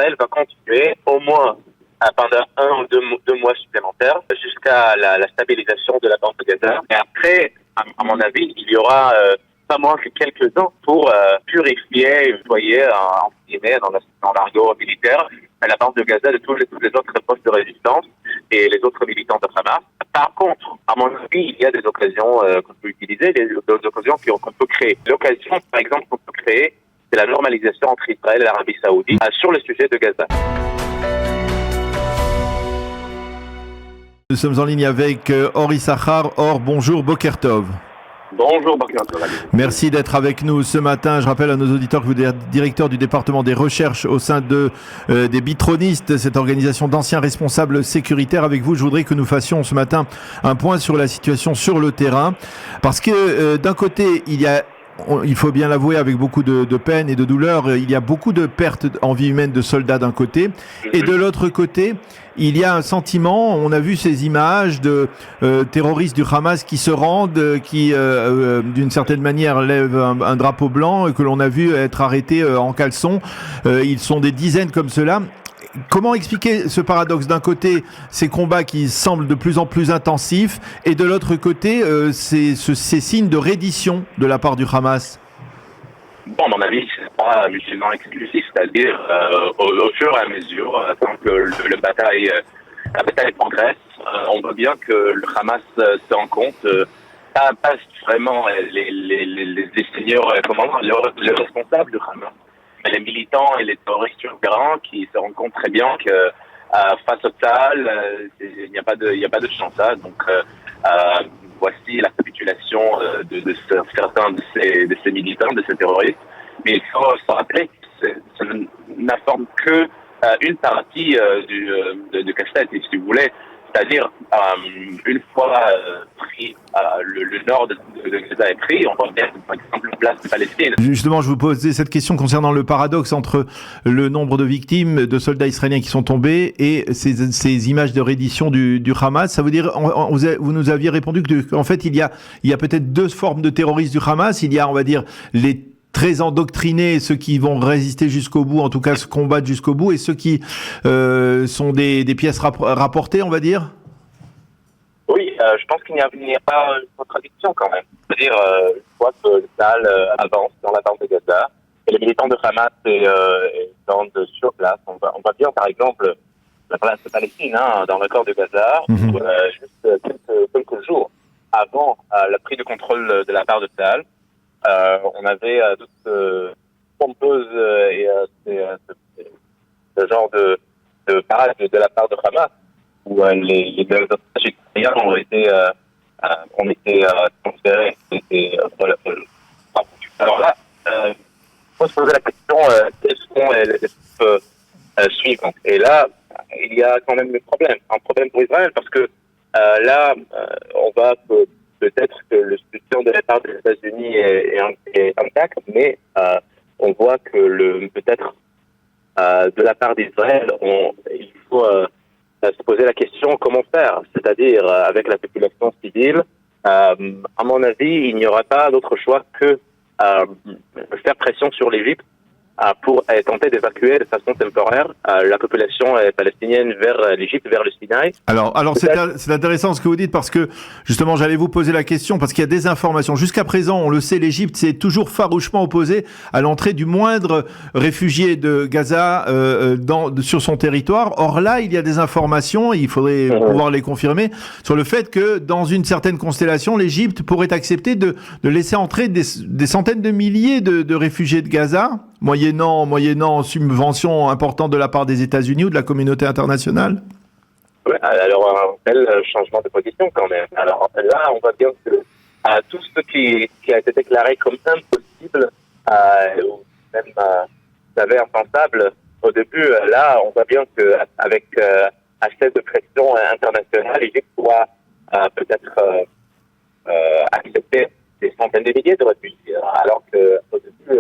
Israël va continuer au moins pendant 1 ou 2 mois supplémentaires jusqu'à la stabilisation de la bande de Gaza. Et après, à mon avis, il y aura pas moins que quelques ans pour purifier, voyez, en guillemets, dans l'argot militaire, la bande de Gaza de tous les autres postes de résistance et les autres militants de Hamas. Par contre, à mon avis, il y a des occasions qu'on peut utiliser, des occasions qu'on peut créer. L'occasion, par exemple, qu'on peut créer, c'est la normalisation entre Israël et l'Arabie Saoudite sur le sujet de Gaza. Nous sommes en ligne avec Or Issachar. Or, bonjour, Boker Tov. Bonjour, Boker Tov. Merci d'être avec nous ce matin. Je rappelle à nos auditeurs que vous êtes directeur du département des recherches au sein des Bitronistes, cette organisation d'anciens responsables sécuritaires. Avec vous, je voudrais que nous fassions ce matin un point sur la situation sur le terrain. Parce que d'un côté, il faut bien l'avouer avec beaucoup de peine et de douleur, il y a beaucoup de pertes en vie humaine de soldats d'un côté. Et de l'autre côté, il y a un sentiment, on a vu ces images de terroristes du Hamas qui se rendent, qui d'une certaine manière lèvent un drapeau blanc et que l'on a vu être arrêtés en caleçon. Ils sont des dizaines comme cela. Comment expliquer ce paradoxe? D'un côté, ces combats qui semblent de plus en plus intensifs, et de l'autre côté, ces signes de reddition de la part du Hamas? Bon, à mon avis, c'est pas mutuellement exclusif, c'est-à-dire au fur et à mesure, tant que la bataille progresse, on voit bien que le Hamas se rend compte, pas vraiment les seigneurs commandants, les responsables du Hamas, mais les militants et les terroristes sur le terrain qui se rendent compte très bien que face au Tsahal, il n'y a pas de chance. Donc voici la capitulation de certains de ces militants, de ces terroristes. Mais il faut se rappeler que ça n'informe que une partie de casse-tête, si vous voulez. C'est-à-dire, une fois pris, le nord de Gaza est pris, on va bien, par exemple, la place de Palestine. Justement, je vous posais cette question concernant le paradoxe entre le nombre de victimes, de soldats israéliens qui sont tombés, et ces images de reddition du Hamas. Ça veut dire, vous nous aviez répondu qu'en fait, il y a peut-être 2 formes de terroristes du Hamas. Il y a, on va dire, les très endoctrinés, ceux qui vont résister jusqu'au bout, en tout cas se combattre jusqu'au bout, et ceux qui sont des pièces rapportées, on va dire. Oui, je pense qu'il n'y a pas une contradiction quand même. C'est-à-dire, une fois que le Tsahal avance dans la bande de Gaza, et les militants de Hamas sont sur place, on va bien par exemple la place de Palestine, dans le corps de Gaza, où, juste quelques jours avant la prise de contrôle de la part de Tsahal, on avait toute pompeuse et ce genre de parade de la part de Hamas, où les otages israéliens ont été transférés. Alors là, il faut se poser la question, quelles sont les étapes suivantes? Et là, il y a quand même un problème pour Israël, parce que là, on va peut-être que le soutien de la part des États-Unis est intact, mais on voit que peut-être de la part d'Israël, il faut se poser la question comment faire, c'est-à-dire avec la population civile. À mon avis, il n'y aura pas d'autre choix que faire pression sur l'Égypte pour tenter d'évacuer de façon temporaire la population palestinienne vers l'Égypte, vers le Sinaï. Alors c'est intéressant ce que vous dites, parce que justement j'allais vous poser la question, parce qu'il y a des informations. Jusqu'à présent, on le sait, l'Égypte s'est toujours farouchement opposée à l'entrée du moindre réfugié de Gaza sur son territoire. Or là, il y a des informations, il faudrait pouvoir les confirmer, sur le fait que dans une certaine constellation, l'Égypte pourrait accepter de laisser entrer des centaines de milliers de réfugiés de Gaza, moyennant subvention importante de la part des États-Unis ou de la communauté internationale? Oui, alors un tel changement de position quand même. Alors là, on voit bien que tout ce qui a été déclaré comme impossible, ou même impensable au début, là, on voit bien qu'avec assez de pression internationale, l'Égypte doit peut-être accepter des centaines de milliers de réfugiés. Alors qu'au début,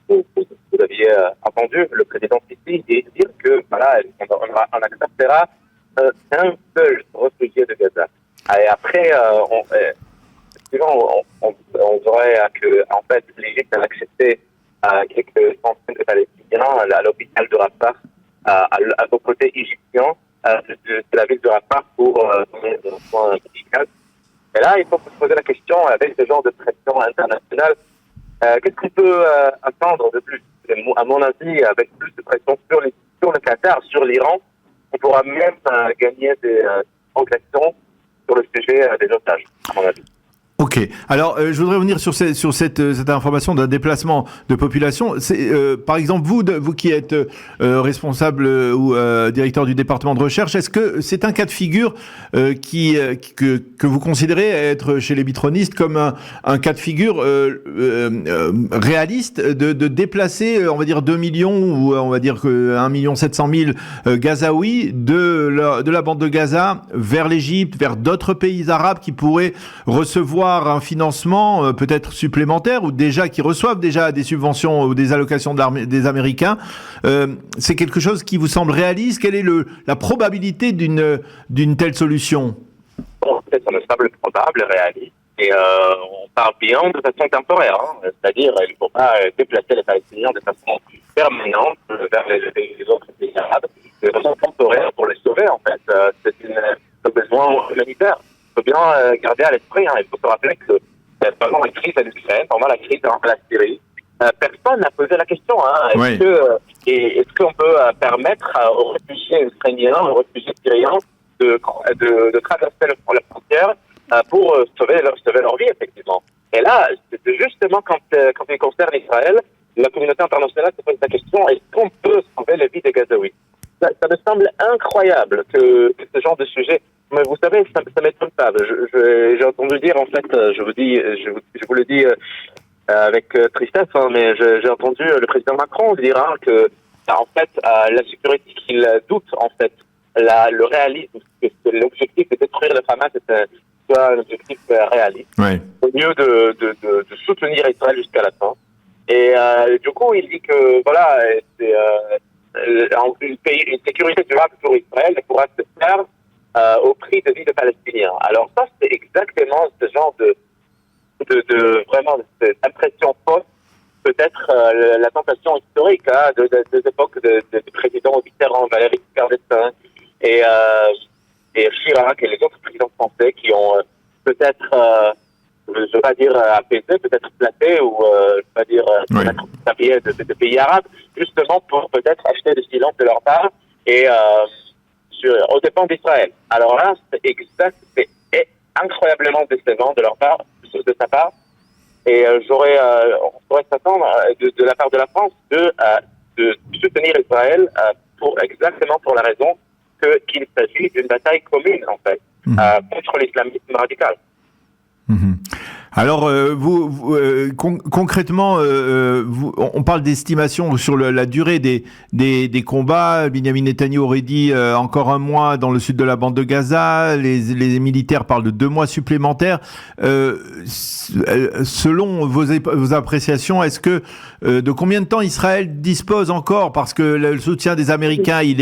vous aviez entendu le président Sisi dire que voilà, on acceptera un seul réfugié de Gaza. Et après, on dirait que en fait l'Égypte a accepté quelques centaines de Palestiniens à l'hôpital de Rafah aux côtés égyptiens de la ville de Rafah pour donner un soin médical. Et là, il faut se poser la question, avec ce genre de pression internationale, qu'est-ce qu'on peut attendre de plus? À mon avis, avec plus de pression sur le Qatar, sur l'Iran, on pourra même gagner des progressions sur le sujet des otages, à mon avis. Ok. Alors, je voudrais revenir sur cette information d'un déplacement de population. Par exemple, vous qui êtes responsable ou directeur du département de recherche, est-ce que c'est un cas de figure que vous considérez être chez les bitronistes comme un cas de figure réaliste de déplacer, on va dire 2 millions ou on va dire que 1 700 000 Gazaouis de la bande de Gaza vers l'Égypte, vers d'autres pays arabes qui pourraient recevoir un financement peut-être supplémentaire ou déjà qui reçoivent déjà des subventions ou des allocations des Américains. C'est quelque chose qui vous semble réaliste? Quelle est la probabilité d'une telle solution? Bon, ça me semble probable, réaliste. Et on parle bien de façon temporaire. C'est-à-dire, il ne faut pas déplacer les Palestiniens de façon permanente vers les autres pays arabes. De façon temporaire pour les sauver, en fait. C'est un besoin humanitaire. Il faut bien garder à l'esprit, il faut se rappeler que pendant la crise en Ukraine, pendant la crise en Syrie, personne n'a posé la question. Est-ce qu'on peut permettre aux réfugiés ukrainiens, aux réfugiés syriens de traverser la frontière pour sauver leur vie, effectivement. Et là, c'est justement quand il concerne Israël, la communauté internationale se pose la question, est-ce qu'on peut sauver la vie des Gazaouis? Ça me semble incroyable que ce genre de sujet. Mais vous savez, ça m'étonne pas. J'ai entendu dire, en fait, je vous le dis avec tristesse, mais j'ai entendu le président Macron dire que, en fait, la sécurité qu'il doute, en fait, le réalisme, que l'objectif de détruire le Hamas soit un objectif réaliste, au lieu de soutenir Israël jusqu'à la fin. Et du coup, il dit que, voilà, c'est une sécurité durable pour Israël ne pourra se faire au prix de vie de Palestiniens. Alors ça, c'est exactement ce genre de vraiment cette impression fausse, peut-être la tentation historique de l'époque de présidents Mitterrand, Valéry Giscard d'Estaing et Chirac et les autres présidents français qui ont peut-être, je ne veux pas dire apaisé, peut-être flatté ou je ne veux pas dire de pays arabes, justement pour peut-être acheter du silence de leur part et aux dépens d'Israël. Alors là, c'est incroyablement décevant de sa part. Et on pourrait s'attendre de la part de la France de soutenir Israël exactement pour la raison qu'il s'agit d'une bataille commune, en fait, contre l'islamisme radical. Alors, concrètement, on parle d'estimation sur la durée des combats. Benyamin Netanyahou aurait dit encore 1 mois dans le sud de la bande de Gaza. Les militaires parlent de 2 mois supplémentaires. Selon vos appréciations, est-ce que de combien de temps Israël dispose encore? Parce que le soutien des Américains, il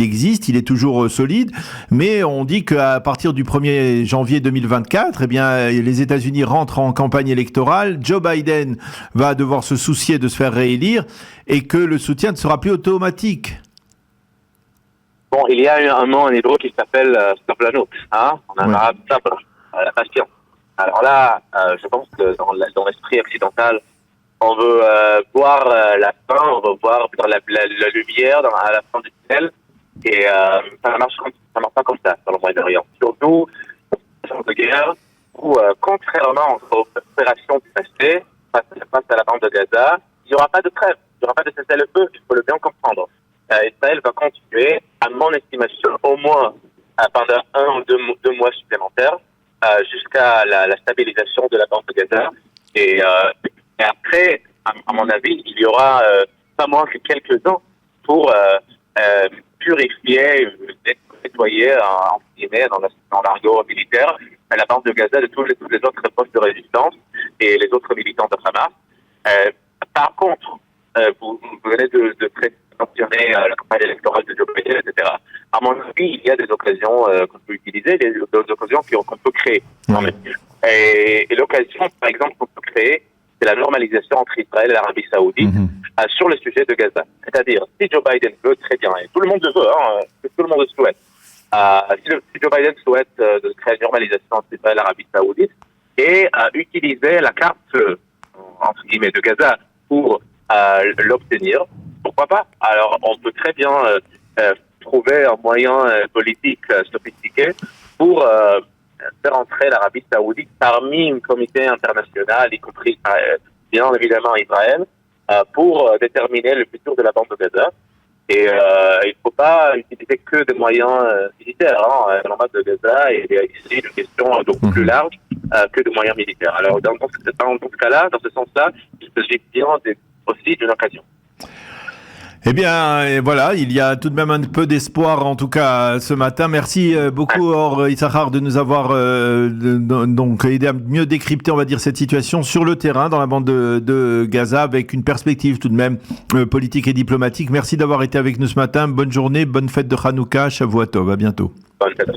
existe, il est toujours solide. Mais on dit qu'à partir du 1er janvier 2024, eh bien, les États-Unis rentrent en campagne électorale, Joe Biden va devoir se soucier de se faire réélire et que le soutien ne sera plus automatique. Bon, il y a un mot en hébreu qui s'appelle sablanout, en arabe sabr, la patience. Alors là, je pense que dans l'esprit occidental, on veut voir la fin, on veut voir la lumière à la fin du tunnel, et ça marche pas comme ça dans le Moyen-Orient. Surtout dans de guerre, où, contrairement aux opérations du passé, face à la bande de Gaza, il n'y aura pas de trêve, il n'y aura pas de cessez-le-feu, il faut le bien comprendre. Israël va continuer, à mon estimation, au moins pendant 1 ou 2 mois supplémentaires, jusqu'à la stabilisation de la bande de Gaza. Et après, à mon avis, il y aura pas moins que quelques ans pour purifier, nettoyer, en guillemets, dans l'argot militaire, la bande de Gaza de tous les autres postes de résistance et les autres militants de Hamas. Par contre, vous venez de mentionner la campagne électorale de Joe Biden, etc. À mon avis, il y a des occasions qu'on peut utiliser, des occasions qu'on peut créer. Et l'occasion, par exemple, qu'on peut créer, c'est la normalisation entre Israël et l'Arabie Saoudite sur le sujet de Gaza. C'est-à-dire, si Joe Biden veut très bien, et tout le monde le veut, tout le monde le souhaite, si Joe Biden souhaite de créer une normalisation entre Israël et l'Arabie Saoudite et utiliser la carte entre guillemets de Gaza pour l'obtenir, pourquoi pas? Alors, on peut très bien trouver un moyen politique sophistiqué pour faire entrer l'Arabie Saoudite parmi un comité international, y compris bien évidemment Israël, pour déterminer le futur de la bande de Gaza. Et il ne faut pas utiliser que des moyens militaires dans la bande de Gaza, et il y a ici une question beaucoup plus large que de moyens militaires. Alors dans ce cas-là, dans ce sens-là, il s'agit bien aussi d'une occasion. Eh bien, et voilà, il y a tout de même un peu d'espoir, en tout cas, ce matin. Merci beaucoup, Or Issachar, de nous avoir donc aidé à mieux décrypter, on va dire, cette situation sur le terrain, dans la bande de Gaza, avec une perspective tout de même politique et diplomatique. Merci d'avoir été avec nous ce matin. Bonne journée, bonne fête de Hanouka, Shavua Tov. À bientôt. Bonne fête.